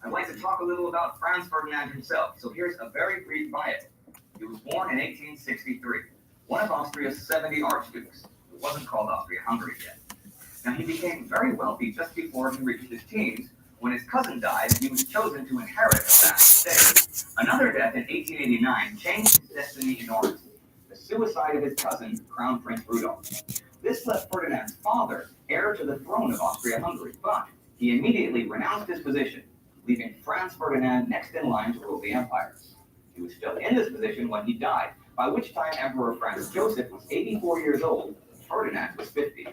I'd like to talk a little about Franz Ferdinand himself. So here's a very brief bio. He was born in 1863, one of Austria's 70 archdukes. It wasn't called Austria-Hungary yet. Now, he became very wealthy just before he reached his teens. When his cousin died, he was chosen to inherit a vast estate. Another death in 1889 changed his destiny enormously. The suicide of his cousin, Crown Prince Rudolf. This left Ferdinand's father heir to the throne of Austria-Hungary, but he immediately renounced his position, leaving Franz Ferdinand next in line to rule the empire. He was still in this position when he died, by which time Emperor Franz Joseph was 84 years old, and Ferdinand was 50.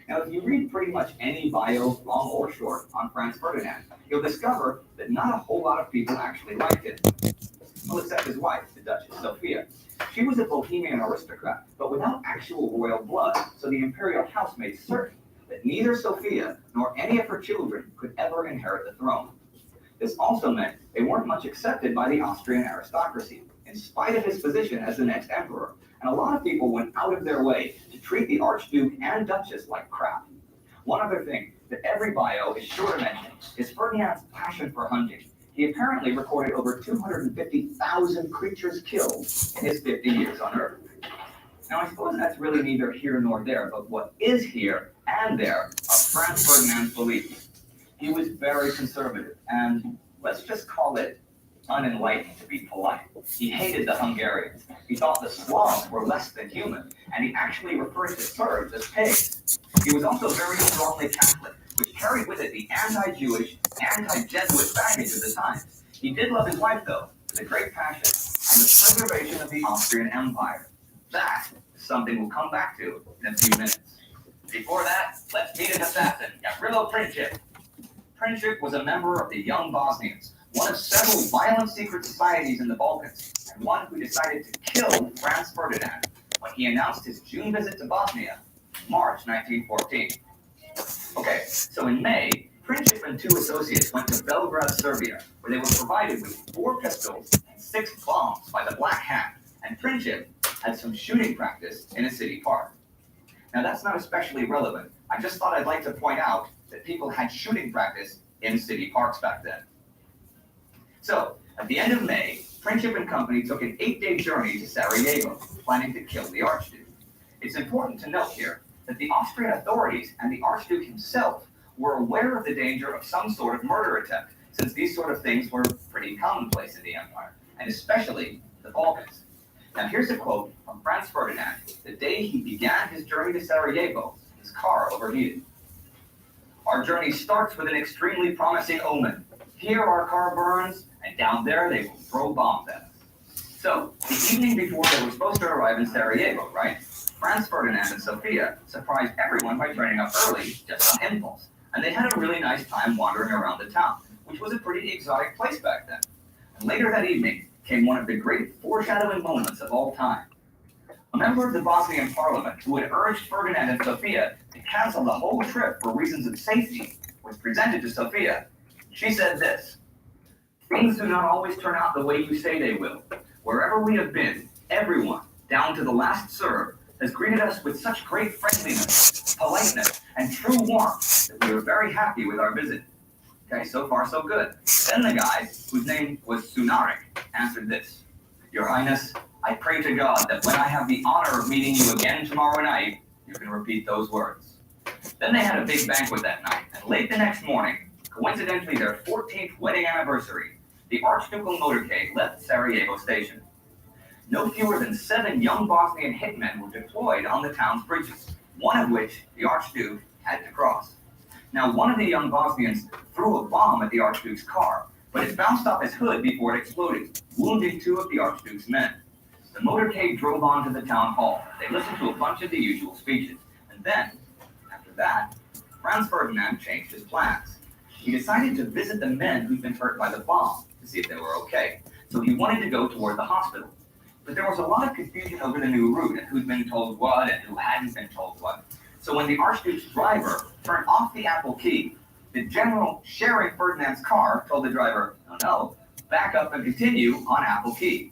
Now, if you read pretty much any bio, long or short, on Franz Ferdinand, you'll discover that not a whole lot of people actually liked him. Well, except his wife, the Duchess Sophia. She was a Bohemian aristocrat, but without actual royal blood, so the imperial house made certain that neither Sophia nor any of her children could ever inherit the throne. This also meant they weren't much accepted by the Austrian aristocracy, in spite of his position as the next emperor, and a lot of people went out of their way to treat the Archduke and Duchess like crap. One other thing that every bio is sure to mention is Ferdinand's passion for hunting. He apparently recorded over 250,000 creatures killed in his 50 years on Earth. Now, I suppose that's really neither here nor there, but what is here and there are Franz Ferdinand's beliefs. He was very conservative, and let's just call it unenlightened to be polite. He hated the Hungarians. He thought the Slavs were less than human, and he actually referred to Serbs as pigs. He was also very strongly Catholic, which carried with it the anti-Jewish, anti-Jesuit baggage of the times. He did love his wife, though, with a great passion, and the preservation of the Austrian Empire. That is something we'll come back to in a few minutes. Before that, let's meet an assassin, Gavrilo Princip. Princip was a member of the Young Bosnians, one of several violent secret societies in the Balkans, and one who decided to kill Franz Ferdinand when he announced his June visit to Bosnia, March 1914. Okay, so in May, Princip and two associates went to Belgrade, Serbia, where they were provided with 4 pistols and 6 bombs by the Black Hand, and Princip had some shooting practice in a city park. Now, that's not especially relevant. I just thought I'd like to point out that people had shooting practice in city parks back then. So, at the end of May, Princip and company took an 8-day journey to Sarajevo, planning to kill the Archduke. It's important to note here that the Austrian authorities and the Archduke himself were aware of the danger of some sort of murder attempt, since these sort of things were pretty commonplace in the empire, and especially the Balkans. Now, here's a quote from Franz Ferdinand the day he began his journey to Sarajevo. His car overheated. Our journey starts with an extremely promising omen. Here our car burns, and down there they will throw bombs at us. So, the evening before they were supposed to arrive in Sarajevo, right? Franz Ferdinand and Sophia surprised everyone by turning up early, just on impulse. And they had a really nice time wandering around the town, which was a pretty exotic place back then. And later that evening came one of the great foreshadowing moments of all time. A member of the Bosnian parliament who had urged Ferdinand and Sophia to cancel the whole trip for reasons of safety was presented to Sophia. She said this: "Things do not always turn out the way you say they will. Wherever we have been, everyone, down to the last Serb, has greeted us with such great friendliness, politeness, and true warmth that we are very happy with our visit." Okay, so far so good. Then the guy, whose name was Sunarik, answered this: "Your Highness, I pray to God that when I have the honor of meeting you again tomorrow night, you can repeat those words." Then they had a big banquet that night, and late the next morning, coincidentally their 14th wedding anniversary, the Archducal motorcade left Sarajevo station. No fewer than 7 young Bosnian hitmen were deployed on the town's bridges, one of which the Archduke had to cross. Now, one of the young Bosnians threw a bomb at the Archduke's car, but it bounced off his hood before it exploded, wounding 2 of the Archduke's men. The motorcade drove on to the town hall. They listened to a bunch of the usual speeches. And then, after that, Franz Ferdinand changed his plans. He decided to visit the men who'd been hurt by the bomb to see if they were okay. So he wanted to go toward the hospital. But there was a lot of confusion over the new route and who'd been told what and who hadn't been told what. So when the Archduke's driver turned off the Apple key, the general sharing Ferdinand's car told the driver, no, back up and continue on Apple key.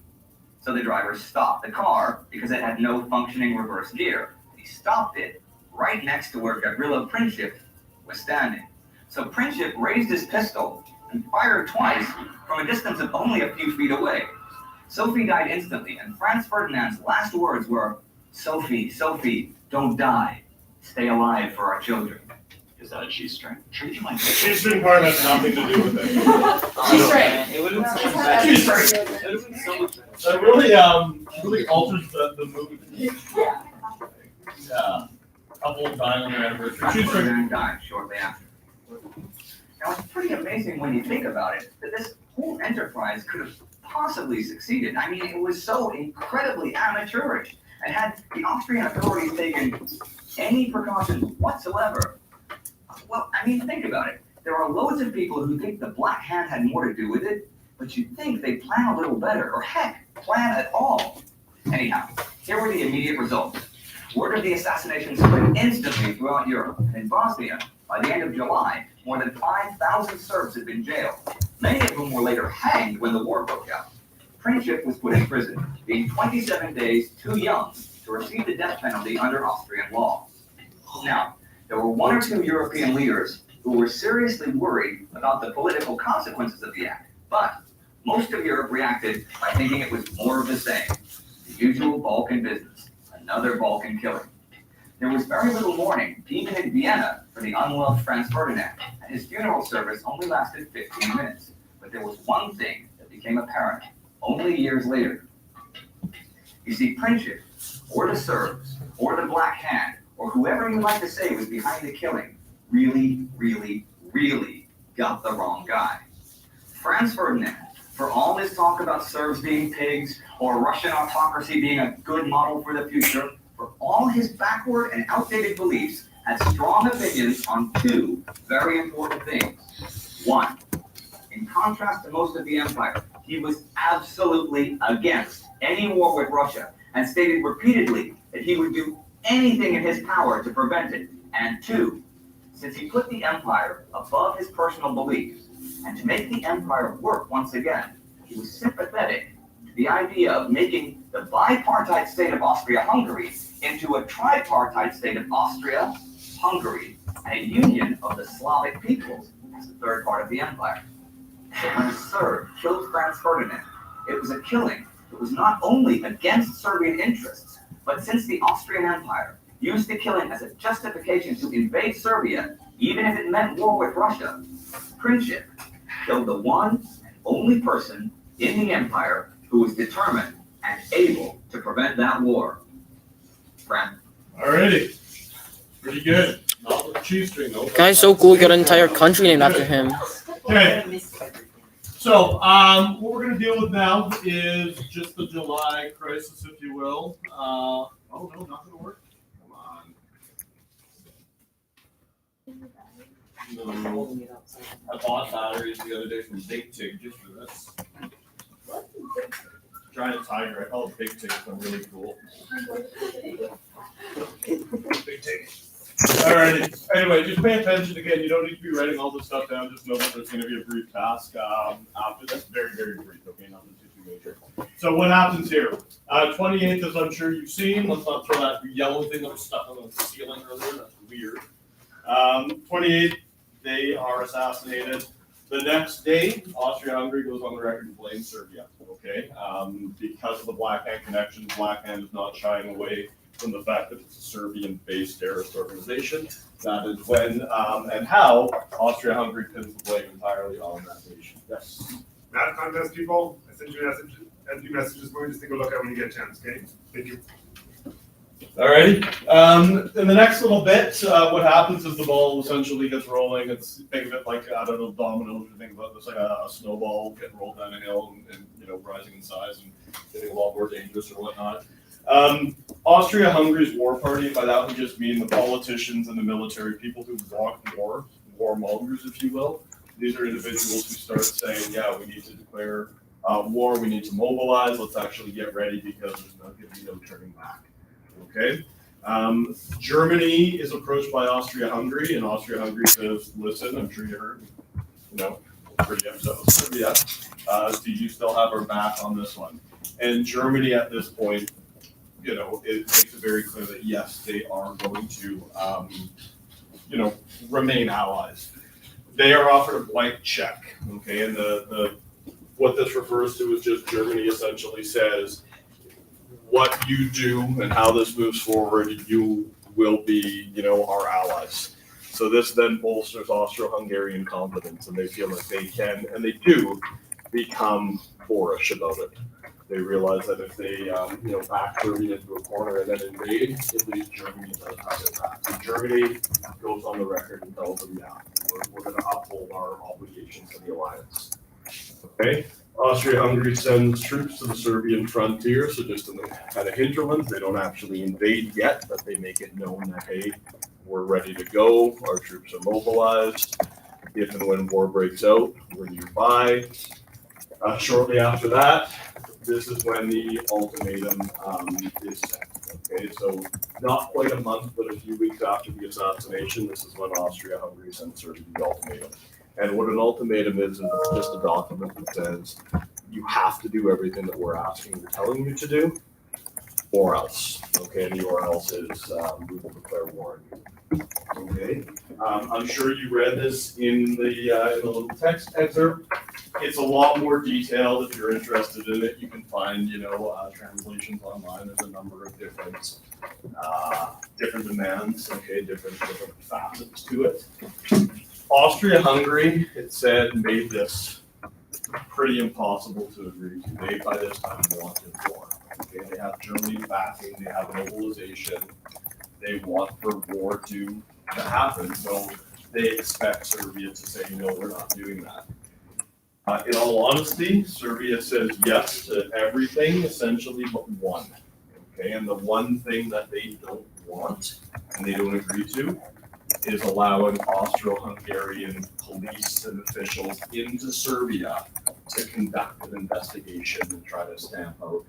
So the driver stopped the car because it had no functioning reverse gear. He stopped it right next to where Gavrilo Princip was standing. So Princip raised his pistol and fired twice from a distance of only a few feet away. Sophie died instantly, and Franz Ferdinand's last words were, "Sophie, Sophie, don't die. Stay alive for our children." Is that a G-string? G-string part has nothing to do with it. G-string. It would have been so much better. G-string. It would have been so much better. That really alters the mood. Yeah. Couple died on their anniversary. Franz Ferdinand died shortly after. Now, it's pretty amazing when you think about it that this whole enterprise could have possibly succeeded. I mean, it was so incredibly amateurish. And had the Austrian authorities taken any precautions whatsoever, well, I mean, think about it. There are loads of people who think the Black Hand had more to do with it, but you'd think they'd plan a little better, or heck, plan at all. Anyhow, here were the immediate results. Word of the assassination spread instantly throughout Europe. In Bosnia, by the end of July, more than 5,000 Serbs had been jailed, many of whom were later hanged when the war broke out. Princip was put in prison, being 27 days too young to receive the death penalty under Austrian law. Now, there were one or two European leaders who were seriously worried about the political consequences of the act, but most of Europe reacted by thinking it was more of the same. The usual Balkan business, another Balkan killing. There was very little mourning, even in Vienna, for the unloved Franz Ferdinand, and his funeral service only lasted 15 minutes. But there was one thing that became apparent only years later. You see, Princip, or the Serbs, or the Black Hand, or whoever you like to say was behind the killing, really, really, really got the wrong guy. Franz Ferdinand, for all his talk about Serbs being pigs, or Russian autocracy being a good model for the future, for all his backward and outdated beliefs, had strong opinions on two very important things. One, in contrast to most of the empire, he was absolutely against any war with Russia and stated repeatedly that he would do anything in his power to prevent it. And two, since he put the empire above his personal beliefs, and to make the empire work once again, he was sympathetic to the idea of making the bipartite state of Austria-Hungary into a tripartite state of Austria-Hungary, and a union of the Slavic peoples as the third part of the empire. So when the Serb killed Franz Ferdinand, it was a killing that was not only against Serbian interests, but since the Austrian Empire used the killing as a justification to invade Serbia, even if it meant war with Russia, Princip killed the one and only person in the empire who was determined and able to prevent that war. Friend. Alrighty. Pretty good. Not with G-string though. Guy's so cool, he got an entire country named after him. Okay. So, what we're going to deal with now is just the July crisis, if you will. Oh no, not going to work. Come on. No. I bought batteries the other day from Big Tig just for this. Giant tiger. I call it Big Tig. I'm really cool. Big Tig. Alrighty. Anyway, just pay attention again. You don't need to be writing all this stuff down. Just know that there's going to be a brief task after this. Very, very brief. Okay, nothing too major. So what happens here? 28th, as I'm sure you've seen. Let's not throw that yellow thing that was stuck on the ceiling earlier. That's weird. 28th, they are assassinated. The next day, Austria-Hungary goes on the record to blame Serbia. Okay, because of the Black Hand connection, Black Hand is not shying away from the fact that it's a Serbian-based terrorist organization. That is when and how Austria-Hungary pins the blame entirely on that nation. Yes. That contest, people, I sent you a few messages for you. Just take a look at when you get a chance, okay? Thank you. Alrighty. In the next little bit, what happens is the ball essentially gets rolling. It's think of it like, I don't know, dominoes. You think about this like a snowball getting rolled down a hill and you know, rising in size and getting a lot more dangerous or whatnot. Austria-Hungary's war party, by that we just mean the politicians and the military, people who want war, warmongers, if you will. These are individuals who start saying, yeah, we need to declare war, we need to mobilize, let's actually get ready because there's going to be no turning back. Okay? Germany is approached by Austria-Hungary, and Austria-Hungary says, listen, I'm sure you heard, you know, pretty upset with Serbia. Do you still have our back on this one? And Germany at this point, you know, it makes it very clear that yes, they are going to, you know, remain allies. they are offered a blank check, okay, and the what this refers to is just Germany essentially says, what you do and how this moves forward, you will be, our allies. So this then bolsters Austro-Hungarian confidence, and they feel like they can, and they do, become boorish about it. They realize that if they, back Serbia into a corner and then invade, at least Germany does have it back. And Germany goes on the record and tells them, yeah, we're going to uphold our obligations to the alliance. Okay? Austria-Hungary sends troops to the Serbian frontier, so just in the kind of hinterlands, they don't actually invade yet, but they make it known that, hey, we're ready to go, our troops are mobilized. If and when war breaks out, we're nearby. Shortly after that, this is when the ultimatum is set. Okay, so not quite a month, but a few weeks after the assassination, this is when Austria-Hungary sends Serbia the ultimatum. And what an ultimatum is just a document that says you have to do everything that we're asking or telling you to do, or else. Okay, and the or else is we will declare war on you. Okay, I'm sure you read this in the little text excerpt. It's a lot more detailed. If you're interested in it, you can find translations online. There's a number of different demands. Okay, different facets to it. Austria-Hungary, it said, made this pretty impossible to agree to. They, by this time, wanted war. Okay, they have Germany backing, they have mobilization, they want for war to happen, so they expect Serbia to say, no, we're not doing that. In all honesty, Serbia says yes to everything, essentially, but one. Okay, and the one thing that they don't want, and they don't agree to, is allowing Austro-Hungarian police and officials into Serbia to conduct an investigation and try to stamp out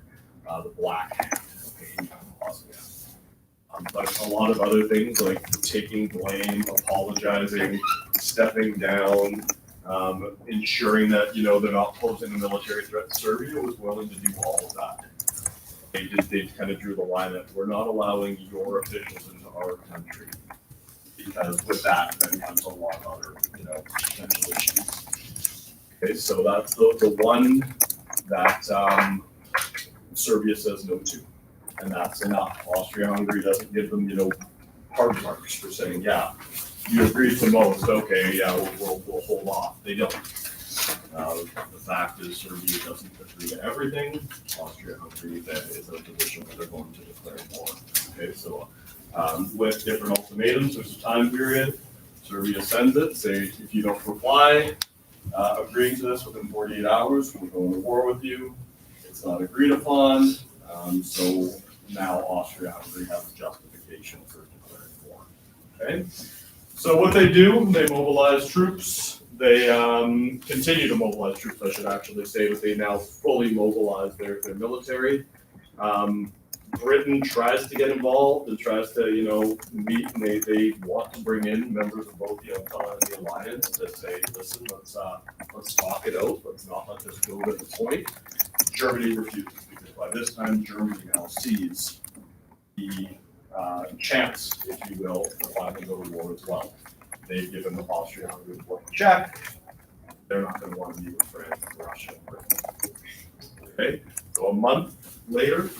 the Black Hand. Okay, but a lot of other things like taking blame, apologizing, stepping down, ensuring that they're not posing a military threat to Serbia was willing to do all of that. They kind of drew the line that we're not allowing your officials into our country. Because with that, then comes a lot of other, potential issues. Okay, so that's the one that Serbia says no to, and that's enough. Austria-Hungary doesn't give them, hard marks for saying, yeah, you agreed to most. Okay, yeah, we'll hold off. They don't. The fact is, Serbia doesn't agree to everything. Austria-Hungary is a position where they're going to declare war. Okay, so. With different ultimatums, there's a time period. Serbia sends it, say if you don't reply, agreeing to this within 48 hours, we're going to war with you. It's not agreed upon, so now Austria-Hungary has a justification for declaring war. Okay, so what they do, they mobilize troops. They continue to mobilize troops. I should actually say that they now fully mobilize their military. Britain tries to get involved and tries to, meet, and they want to bring in members of both the UNCLOS and the alliance to say, listen, let's talk it out. Let's not let this go to the point. Germany refuses because by this time Germany now sees the chance, if you will, to finally go to war as well. They've given the Austria-Hungary a check. They're not going to want to meet with France, Russia, and Britain. Okay, so a month later,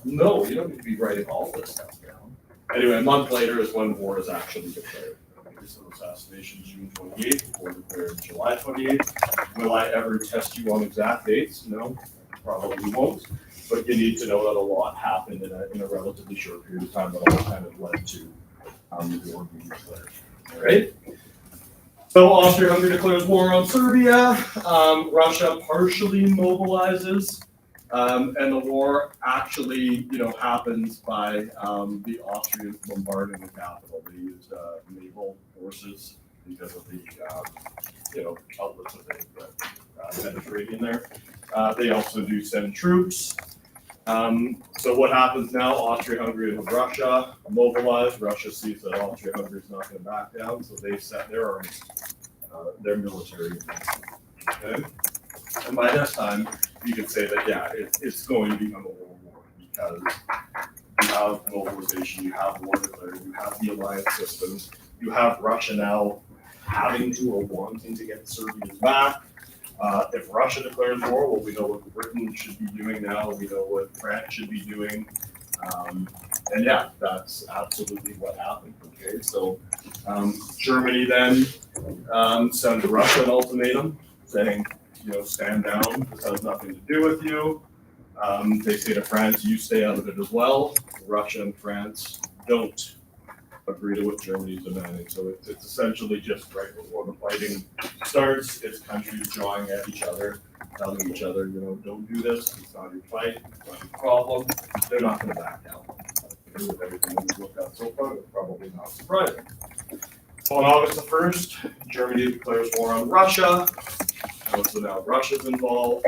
no, you don't need to be writing all this stuff down. Anyway, a month later is when war is actually declared. Okay, so assassination June 28th, war declared July 28th. Will I ever test you on exact dates? No, probably won't. But you need to know that a lot happened in a relatively short period of time that all kind of led to the war being declared. All right. So Austria-Hungary declares war on Serbia. Russia partially mobilizes, and the war actually, happens by the Austrians bombarding the capital. They used naval forces because of the, outlets of the Mediterranean there. They also do send troops. So what happens now? Austria-Hungary and Russia mobilize. Russia sees that Austria-Hungary is not going to back down, so they set their armies, their military. Okay? And by this time, you can say that, yeah, it's going to become a world war because you have mobilization, you have war declared, you have the alliance systems, You have Russia now having to or wanting to get Serbians back. If Russia declares war, well, we know what Britain should be doing now. We know what France should be doing. And yeah, that's absolutely what happened. Okay, so Germany then sent Russia an ultimatum saying, stand down. This has nothing to do with you. They say to France, you stay out of it as well. Russia and France don't agree to what Germany's demanding. So it's essentially just right before the fighting starts, it's countries drawing at each other, telling each other, don't do this. It's not your fight. It's not your problem. They're not going to back down. With everything we've looked at so far, it's probably not surprising. So on August the 1st, Germany declares war on Russia. So now Russia's involved.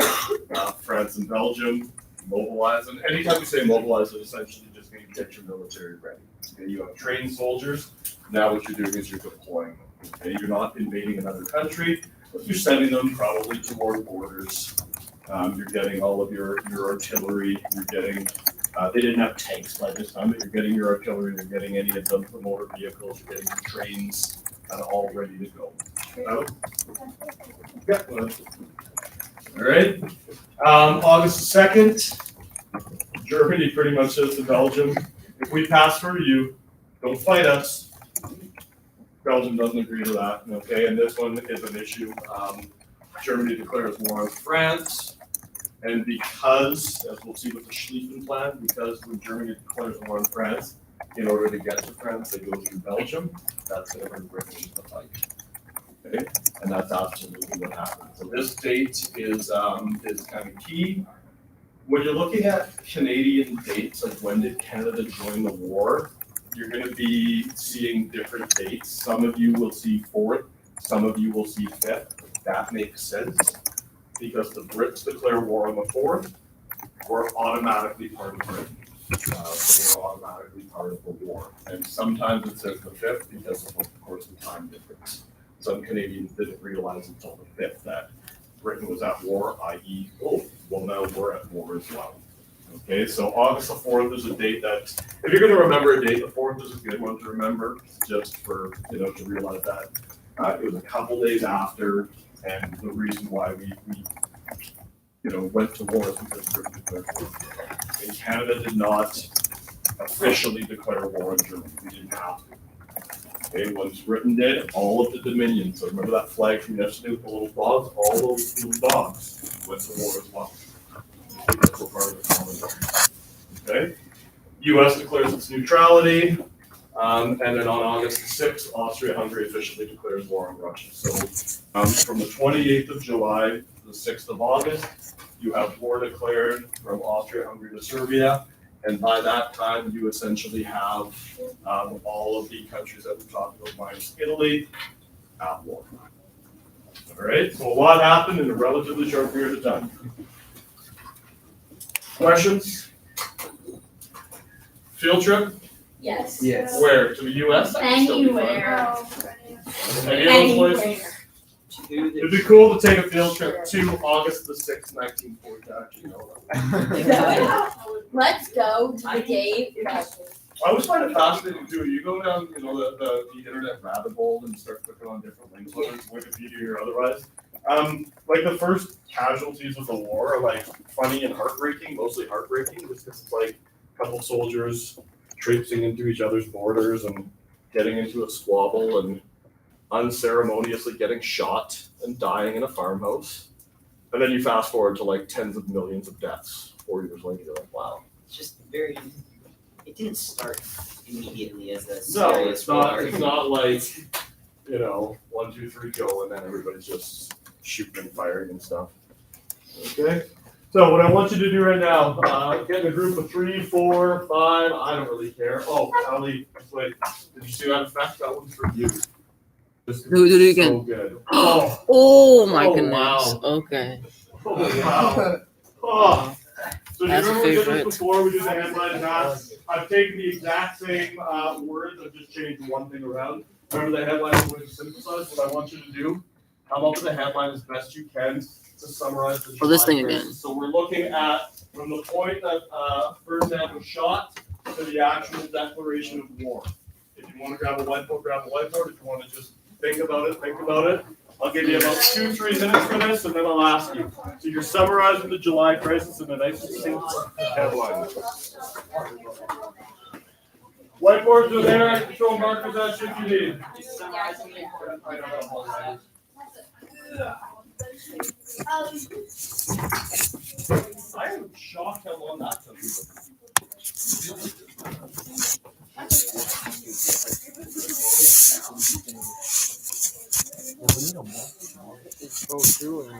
France and Belgium mobilize. And anytime you say mobilize, it essentially just means get your military ready. Okay, you have trained soldiers. Now what you're doing is you're deploying them. Okay, you're not invading another country, but you're sending them probably toward borders. You're getting all of your artillery. You're getting. They didn't have tanks by this time, but you're getting your artillery. You're getting any of the motor vehicles. You're getting your trains, all ready to go. Yeah. All right. August 2nd, Germany pretty much says to Belgium, if we pass through you, don't fight us. Belgium doesn't agree to that. Okay, and this one is an issue. Germany declares war on France. And because, as we'll see with the Schlieffen Plan, because when Germany declares war on France, in order to get to France, they go through Belgium. That's going to bring Britain into the fight. Okay, and that's absolutely what happened. So this date is kind of key. When you're looking at Canadian dates, like when did Canada join the war, you're going to be seeing different dates. Some of you will see 4th, some of you will see 5th. That makes sense. Because the Brits declare war on the 4th, we're automatically part of Britain. So we're automatically part of the war. And sometimes it says the 5th because of course, the time difference. Some Canadians didn't realize until the 5th that Britain was at war, i.e., now we're at war as well. Okay, so August the 4th is a date that, if you're going to remember a date, the 4th is a good one to remember, just for, to realize that. It was a couple days after. And the reason why we went to war is because Britain declared war. And Canada did not officially declare war on Germany. We didn't have to. Okay, once Britain did, all of the dominions, so remember that flag from yesterday with the little dogs? All those little dogs went to war as well. Because we're part of the Commonwealth. Okay? U.S. declares its neutrality. And then on August the 6th, Austria-Hungary officially declares war on Russia. So from the 28th of July to the 6th of August, you have war declared from Austria-Hungary to Serbia. And by that time, you essentially have all of the countries that we talked about, minus Italy, at war. All right, so a lot happened in a relatively short period of time. Questions? Field trip? Yes. Yes. Where? To the US? Anywhere. Any of those places? It'd be cool to take a field trip to August the 6th, 1940. Actually, no. Let's go to the Dave. I always find it fascinating too. You go down, the internet rabbit hole and start clicking on different links, whether it's Wikipedia or otherwise. Like the first casualties of the war are like funny and heartbreaking, mostly heartbreaking, just because it's like a couple soldiers traipsing into each other's borders and getting into a squabble and unceremoniously getting shot and dying in a farmhouse. And then you fast forward to like tens of millions of deaths 4 years later. You're like, wow. It's just it didn't start immediately as a No, serious it's not. war. It's not like 1, 2, 3, go, and then everybody's just shooting and firing and stuff. Okay. So what I want you to do right now, get in a group of 3, 4, 5. I don't really care. Oh, Ali, wait. Did you see that effect? That one's for you. Do it again. So good. Oh, Oh my Oh, goodness. wow. Okay. oh wow. Oh. So do you That's a remember we did favorite. this before? We did the headline math. I've taken the exact same words. I've just changed one thing around. Remember the headline was going to synthesize? What I want you to do, come up with a headline as best you can to summarize the Oh, this thing July again. crisis. So we're looking at from the point that Ferdinand was shot to the actual declaration of war. If you you want to grab a whiteboard, grab a whiteboard. If you want to just think about it, think about it. I'll give you about 2-3 minutes for this, and then I'll ask you. So you're summarizing the July crisis in a nice succinct headline. Whiteboards are there. Control markers that should you need. I am shocked how long that took. Go through and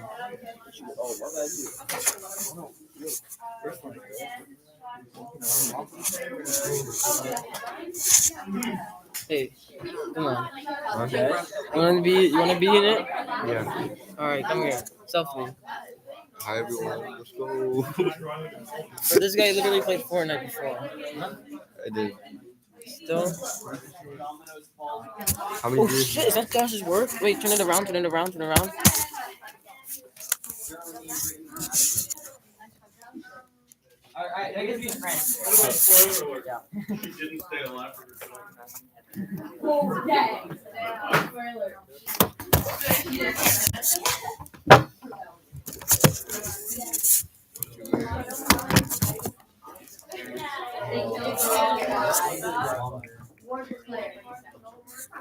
hey, come on. Okay. You wanna be in it? Yeah. Alright, come here. Selfie. Hi everyone. Let's go. So this guy literally played Fortnite before. I did. Still? How many Oh years? shit, is that Josh's work? Wait, turn it around, turn it around, turn it around. Alright, I guess we friends. Spoiler alert. He didn't stay alive for the Oh, dang. Spoiler.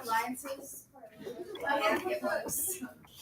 Alliances.